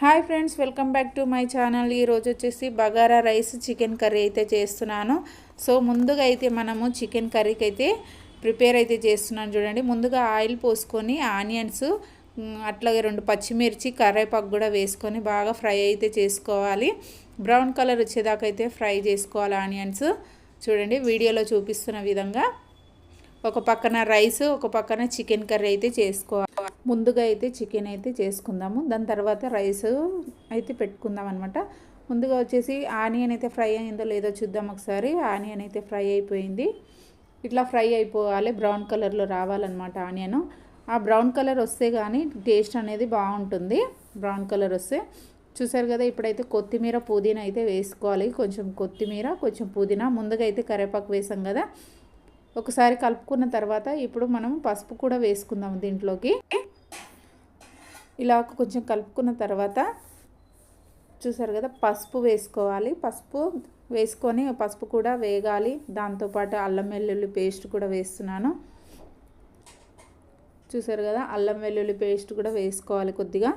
Hi friends, welcome back to my channel. ఈరోజు వచ్చేసి bagara rice chicken curry అయితే చేస్తున్నాను. సో ముందుగా అయితే మనము చికెన్ కర్రీకి అయితే ప్రిపేర్ అయితే చేస్తున్నాను. చూడండి, ముందుగా ఆయిల్ పోసుకొని ఆనియన్స్ అట్లాగే 2 పచ్చిమిర్చి కరివేపాకు కూడా వేసుకొని బాగా ఫ్రై అయితే చేసుకోవాలి. బ్రౌన్ కలర్ వచ్చేదాకా అయితే ఫ్రై చేసుకోవాలి ఆనియన్స్. చూడండి, వీడియోలో చూపిస్తున్న విధంగా ఒక పక్కన రైస్, ఒక పక్కన చికెన్ కర్రీ అయితే చేసుకోవాలి. ముందుగా అయితే చికెన్ అయితే చేసుకుందాము, దాని తర్వాత రైస్ అయితే పెట్టుకుందాం అనమాట. ముందుగా వచ్చేసి ఆనియన్ అయితే ఫ్రై అయిందో లేదో చూద్దాం ఒకసారి. ఆనియన్ అయితే ఫ్రై అయిపోయింది. ఇట్లా ఫ్రై అయిపోవాలి, బ్రౌన్ కలర్లో రావాలన్నమాట ఆనియన్. ఆ బ్రౌన్ కలర్ వస్తే కానీ టేస్ట్ అనేది బాగుంటుంది. బ్రౌన్ కలర్ వస్తే చూసారు కదా. ఇప్పుడైతే కొత్తిమీర పుదీనా అయితే వేసుకోవాలి. కొంచెం కొత్తిమీర, కొంచెం పుదీనా. ముందుగా అయితే కరివేపాకు వేసాం కదా. ఒకసారి కలుపుకున్న తర్వాత ఇప్పుడు మనం పసుపు కూడా వేసుకుందాం దీంట్లోకి. ఇలా కొంచెం కలుపుకున్న తర్వాత చూసారు కదా, పసుపు వేసుకోవాలి. పసుపు వేసుకొని పసుపు కూడా వేగాలి. దాంతోపాటు అల్లం వెల్లుల్లి పేస్ట్ కూడా వేస్తున్నాను. చూసారు కదా, అల్లం వెల్లుల్లి పేస్ట్ కూడా వేసుకోవాలి కొద్దిగా.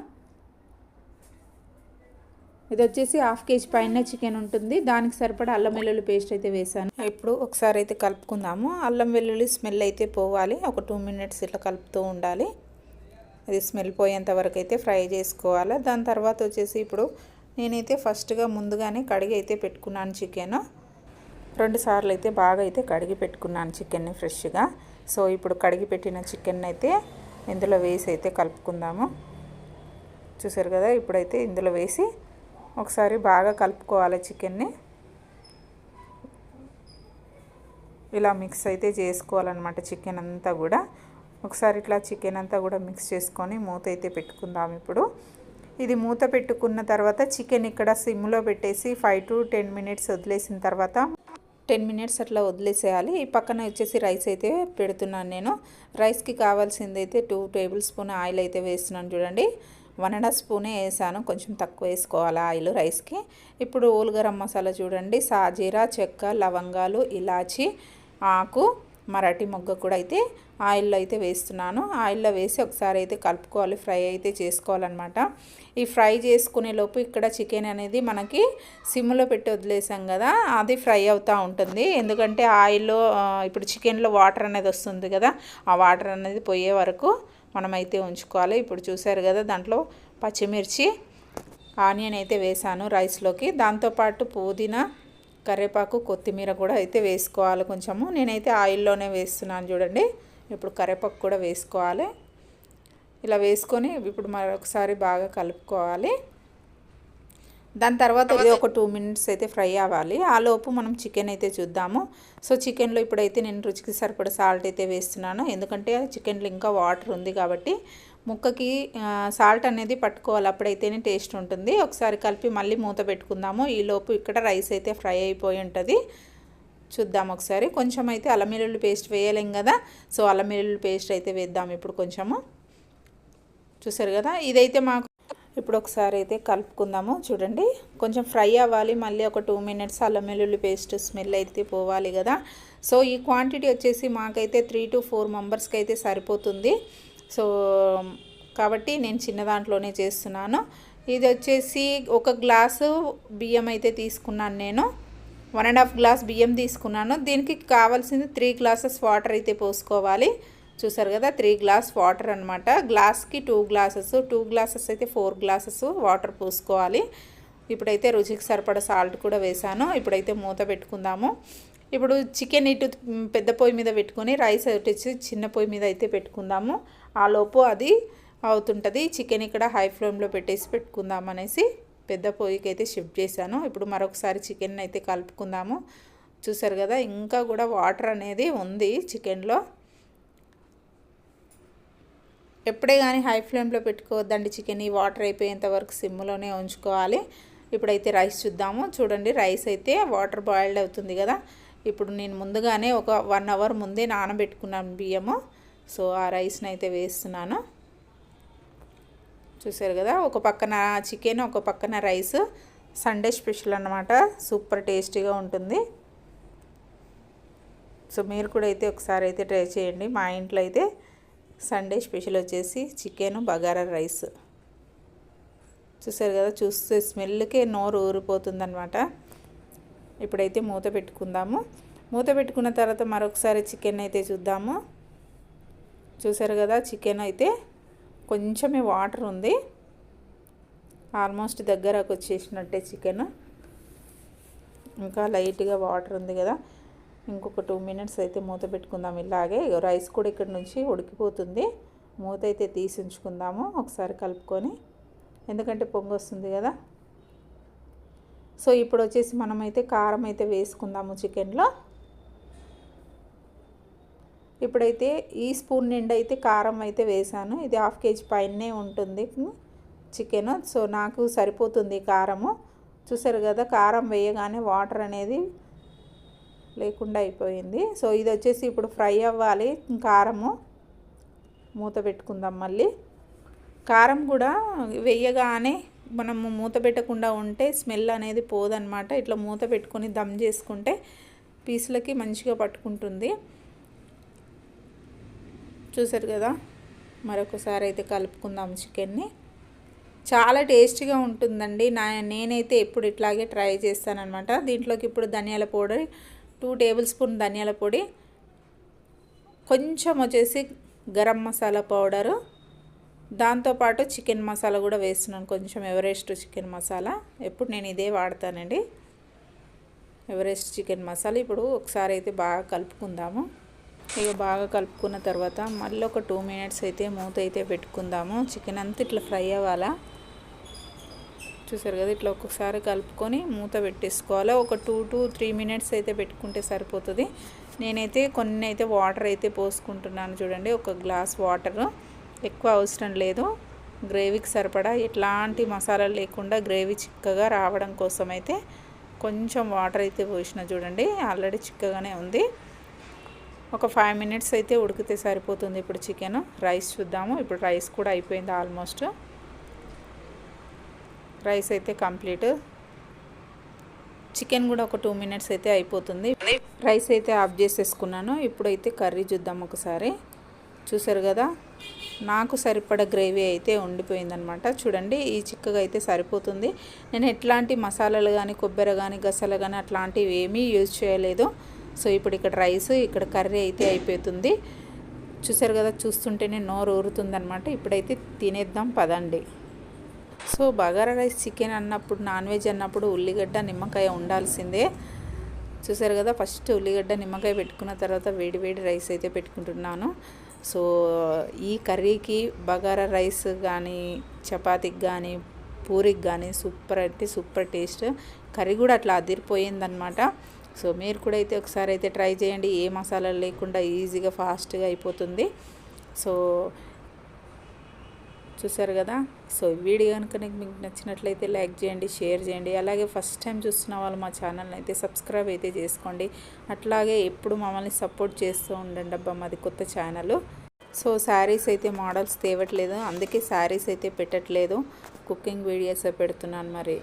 ఇది వచ్చేసి 1/2 kg పైన చికెన్ ఉంటుంది, దానికి సరిపడా అల్లం వెల్లుల్లి పేస్ట్ అయితే వేసాను. ఇప్పుడు ఒకసారి అయితే కలుపుకుందాము. అల్లం వెల్లుల్లి స్మెల్ అయితే పోవాలి. ఒక 2 minutes ఇట్లా కలుపుతూ ఉండాలి. అది స్మెల్ పోయేంత వరకు అయితే ఫ్రై చేసుకోవాలి. దాని తర్వాత వచ్చేసి ఇప్పుడు నేనైతే ఫస్ట్గా ముందుగానే కడిగి అయితే పెట్టుకున్నాను చికెన్. 2 సార్లు అయితే బాగా అయితే కడిగి పెట్టుకున్నాను చికెన్ని ఫ్రెష్గా. సో ఇప్పుడు కడిగి పెట్టిన చికెన్ అయితే ఇందులో వేసి అయితే కలుపుకుందాము. చూసారు కదా, ఇప్పుడైతే ఇందులో వేసి ఒకసారి బాగా కలుపుకోవాలి చికెన్ని. ఇలా మిక్స్ అయితే చేసుకోవాలన్నమాట చికెన్ అంతా కూడా. ఒకసారి ఇట్లా చికెన్ అంతా కూడా మిక్స్ చేసుకొని మూత అయితే పెట్టుకుందాం. ఇప్పుడు ఇది మూత పెట్టుకున్న తర్వాత చికెన్ ఇక్కడ సిమ్లో పెట్టేసి 5 to 10 minutes వదిలేసిన తర్వాత 10 minutes అట్లా వదిలేసేయాలి. ఈ పక్కన వచ్చేసి రైస్ అయితే పెడుతున్నాను నేను. రైస్కి కావాల్సింది అయితే 2 tablespoon ఆయిల్ అయితే వేస్తున్నాను. చూడండి, 1.5 spoon వేసాను, కొంచెం తక్కువ వేసుకోవాలి ఆయిల్ రైస్కి. ఇప్పుడు ఓల్ గరం మసాలా చూడండి, సాజీరా, చెక్క, లవంగాలు, ఇలాచి, ఆకు, మరాఠీ మొగ్గ కూడా అయితే ఆయిల్లో అయితే వేస్తున్నాను. ఆయిల్లో వేసి ఒకసారి అయితే కలుపుకోవాలి, ఫ్రై అయితే చేసుకోవాలన్నమాట. ఈ ఫ్రై చేసుకునే లోపు ఇక్కడ చికెన్ అనేది మనకి సిమ్లో పెట్టి వదిలేసాం కదా, అది ఫ్రై అవుతూ ఉంటుంది. ఎందుకంటే ఆయిల్లో ఇప్పుడు చికెన్లో వాటర్ అనేది వస్తుంది కదా, ఆ వాటర్ అనేది పోయే వరకు మనమైతే ఉంచుకోవాలి. ఇప్పుడు చూసారు కదా, దాంట్లో పచ్చిమిర్చి, ఆనియన్ అయితే వేసాను రైస్లోకి. దాంతోపాటు పుదీనా, కరివేపాకు, కొత్తిమీర కూడా అయితే వేసుకోవాలి కొంచెము. నేనైతే ఆయిల్లోనే వేస్తున్నాను చూడండి. ఇప్పుడు కరివేపాకు కూడా వేసుకోవాలి. ఇలా వేసుకొని ఇప్పుడు మరొకసారి బాగా కలుపుకోవాలి. దాని తర్వాత ఇది ఒక 2 minutes అయితే ఫ్రై అవ్వాలి. ఆ లోపు మనం చికెన్ అయితే చూద్దాము. సో చికెన్లో ఇప్పుడైతే నేను రుచికి సరిపడా సాల్ట్ అయితే వేస్తున్నాను. ఎందుకంటే చికెన్లో ఇంకా వాటర్ ఉంది కాబట్టి ముక్కకి సాల్ట్ అనేది పట్టుకోవాలి, అప్పుడైతేనే టేస్ట్ ఉంటుంది. ఒకసారి కలిపి మళ్ళీ మూత పెట్టుకుందాము. ఈ లోపు ఇక్కడ రైస్ అయితే ఫ్రై అయిపోయి ఉంటుంది. చూద్దాం ఒకసారి. కొంచెం అయితే అల్లం వెల్లుల్లి పేస్ట్ వేయలేం కదా, సో అల్లం వెల్లుల్లి పేస్ట్ అయితే వేద్దాం ఇప్పుడు కొంచెము. చూసారు కదా, ఇదైతే మాకు ఇప్పుడు ఒకసారి అయితే కలుపుకుందాము. చూడండి, కొంచెం ఫ్రై అవ్వాలి. మళ్ళీ ఒక 2 minutes అల్లం వెల్లుల్లి పేస్ట్ స్మెల్ అయితే పోవాలి కదా. సో ఈ క్వాంటిటీ వచ్చేసి మాకైతే 3 to 4 members అయితే సరిపోతుంది. సో కాబట్టి నేను చిన్న దాంట్లోనే చేస్తున్నాను. ఇది వచ్చేసి 1 గ్లాసు బియ్యం అయితే తీసుకున్నాను నేను. 1.5 glass బియ్యం తీసుకున్నాను. దీనికి కావాల్సింది 3 glasses వాటర్ అయితే పోసుకోవాలి. చూసారు కదా, 3 glass వాటర్ అనమాట. గ్లాస్కి 2 glasses, 2 glasses అయితే 4 glasses వాటర్ పోసుకోవాలి. ఇప్పుడైతే రుచికి సరిపడా సాల్ట్ కూడా వేసాను. ఇప్పుడైతే మూత పెట్టుకుందాము. ఇప్పుడు చికెన్ ఇటు పెద్ద పొయ్యి మీద పెట్టుకొని రైస్ వచ్చి చిన్న పొయ్యి మీద అయితే పెట్టుకుందాము. ఆ లోపు అది అవుతుంటుంది. చికెన్ ఇక్కడ హై ఫ్లేమ్లో పెట్టేసి పెట్టుకుందాం అనేసి పెద్ద పొయ్యికి అయితే షిఫ్ట్ చేశాను. ఇప్పుడు మరొకసారి చికెన్ అయితే కలుపుకుందాము. చూసారు కదా, ఇంకా కూడా వాటర్ అనేది ఉంది చికెన్లో. ఎప్పుడే కానీ హై ఫ్లేమ్లో పెట్టుకోవద్దండి చికెన్. ఈ వాటర్ అయిపోయేంత వరకు సిమ్లోనే ఉంచుకోవాలి. ఇప్పుడైతే రైస్ చూద్దాము. చూడండి, రైస్ అయితే వాటర్ బాయిల్డ్ అవుతుంది కదా. ఇప్పుడు నేను ముందుగానే ఒక 1 hour ముందే నానబెట్టుకున్నాను బియ్యము. సో ఆ రైస్ని అయితే వేస్తున్నాను. చూసారు కదా, ఒక పక్కన చికెన్, ఒక పక్కన రైస్. సండే స్పెషల్ అన్నమాట, సూపర్ టేస్టీగా ఉంటుంది. సో మీరు కూడా అయితే ఒకసారి అయితే ట్రై చేయండి. మా ఇంట్లో అయితే సండే స్పెషల్ వచ్చేసి చికెన్ బగారా రైస్. చూసారు కదా, చూస్తే స్మెల్కే నోరు ఊరిపోతుందనమాట. ఇప్పుడైతే మూత పెట్టుకుందాము. మూత పెట్టుకున్న తర్వాత మరొకసారి చికెన్ అయితే చూద్దాము. చూసారు కదా, చికెన్ అయితే కొంచెమే వాటర్ ఉంది, ఆల్మోస్ట్ దగ్గరకు వచ్చేసినట్టే చికెన్. ఇంకా లైట్గా వాటర్ ఉంది కదా, ఇంకొక 2 మినిట్స్ అయితే మూత పెట్టుకుందాం. ఇలాగే రైస్ కూడా ఇక్కడ నుంచి ఉడికిపోతుంది. మూత అయితే తీసి ఉంచుకుందాము ఒకసారి కలుపుకొని, ఎందుకంటే పొంగు వస్తుంది కదా. సో ఇప్పుడు వచ్చేసి మనమైతే కారం అయితే వేసుకుందాము చికెన్లో. ఇప్పుడైతే ఈ స్పూన్ నిండా అయితే కారం అయితే వేసాను. ఇది 1/2 కేజీ పైనే ఉంటుంది చికెన్. సో నాకు సరిపోతుంది కారము. చూసారు కదా, కారం వేయగానే వాటర్ అనేది లేకుండా అయిపోయింది. సో ఇది వచ్చేసి ఇప్పుడు ఫ్రై అవ్వాలి కారము. మూత పెట్టుకుందాం మళ్ళీ. కారం కూడా వేయగానే మనము మూత పెట్టకుండా ఉంటే స్మెల్ అనేది పోదన్నమాట. ఇట్లా మూత పెట్టుకొని దమ్ చేసుకుంటే పీసులకి మంచిగా పట్టుకుంటుంది. చూసారు కదా, మరొకసారి అయితే కలుపుకుందాం చికెన్ని. చాలా టేస్టీగా ఉంటుందండి. నేనైతే ఎప్పుడు ఇట్లాగే ట్రై చేస్తానన్నమాట. దీంట్లోకి ఇప్పుడు ధనియాల పొడి 2 టేబుల్ స్పూన్ ధనియాల పొడి, కొంచెం వచ్చేసి గరం మసాలా పౌడరు, దాంతోపాటు చికెన్ మసాలా కూడా వేస్తున్నాను, కొంచెం ఎవరెస్ట్ చికెన్ మసాలా. ఎప్పుడు నేను ఇదే వాడతానండి, ఎవరెస్ట్ చికెన్ మసాలా. ఇప్పుడు ఒకసారి అయితే బాగా కలుపుకుందాము. ఇక బాగా కలుపుకున్న తర్వాత మళ్ళీ ఒక 2 మినిట్స్ అయితే మూత అయితే పెట్టుకుందాము. చికెన్ అంతా ఇట్లా ఫ్రై అవ్వాలా. చూసారు కదా, ఇట్లా ఒక్కొక్కసారి కలుపుకొని మూత పెట్టేసుకోవాలి. ఒక 2 to 3 మినిట్స్ అయితే పెట్టుకుంటే సరిపోతుంది. నేనైతే కొన్ని అయితే వాటర్ అయితే పోసుకుంటున్నాను చూడండి, 1 గ్లాస్ వాటర్. ఎక్కువ అవసరం లేదు, గ్రేవీకి సరిపడా ఎట్లాంటి మసాలాలు లేకుండా గ్రేవీ చిక్కగా రావడం కోసం అయితే కొంచెం వాటర్ అయితే పోసిన చూడండి. ఆల్రెడీ చిక్కగానే ఉంది. ఒక 5 మినిట్స్ అయితే ఉడికితే సరిపోతుంది. ఇప్పుడు చికెన్ రైస్ చూద్దాము. ఇప్పుడు రైస్ కూడా అయిపోయింది ఆల్మోస్ట్. రైస్ అయితే కంప్లీట్. చికెన్ కూడా ఒక 2 మినిట్స్ అయితే అయిపోతుంది. రైస్ అయితే ఆఫ్ చేసేసుకున్నాను. ఇప్పుడైతే కర్రీ చూద్దాం ఒకసారి. చూసారు కదా, నాకు సరిపడా గ్రేవీ అయితే ఉండిపోయిందనమాట. చూడండి, ఈ చిక్కగా అయితే సరిపోతుంది. నేను ఎట్లాంటి మసాలాలు కానీ కొబ్బరి కానీ గసాలు కానీ అట్లాంటివి ఏమీ యూజ్ చేయలేదు. సో ఇప్పుడు ఇక్కడ రైస్, ఇక్కడ కర్రీ అయితే అయిపోతుంది. చూసారు కదా, చూస్తుంటేనే నోరు ఊరుతుందనమాట. ఇప్పుడైతే తినేద్దాం పదండి. సో బగారా రైస్ చికెన్ అన్నప్పుడు, నాన్ వెజ్ అన్నప్పుడు ఉల్లిగడ్డ నిమ్మకాయ ఉండాల్సిందే. చూసారు కదా, ఫస్ట్ ఉల్లిగడ్డ నిమ్మకాయ పెట్టుకున్న తర్వాత వేడి వేడి రైస్ అయితే పెట్టుకుంటున్నాను. సో ఈ కర్రీకి బగారా రైస్ కానీ చపాతీకి కానీ పూరికి కానీ సూపర్ అంటే సూపర్ టేస్ట్. కర్రీ కూడా అట్లా అదిరిపోయిందనమాట. సో మీరు కూడా అయితే ఒకసారి అయితే ట్రై చేయండి. ఏ మసాలాలు లేకుండా ఈజీగా ఫాస్ట్గా అయిపోతుంది. సో చూసారు కదా. సో వీడియో కనుక మీకు నచ్చినట్లయితే లైక్ చేయండి, షేర్ చేయండి. అలాగే ఫస్ట్ టైం చూస్తున్న వాళ్ళు మా ఛానల్ని అయితే సబ్స్క్రైబ్ అయితే చేసుకోండి. అట్లాగే ఎప్పుడు మమ్మల్ని సపోర్ట్ చేస్తూ ఉండండి. అబ్బా, మాది కొత్త ఛానల్. సో శారీస్ అయితే మోడల్స్ తేవట్లేదు, అందుకే శారీస్ అయితే పెట్టట్లేదు, కుకింగ్ వీడియోస్ పెడుతున్నాను మరి.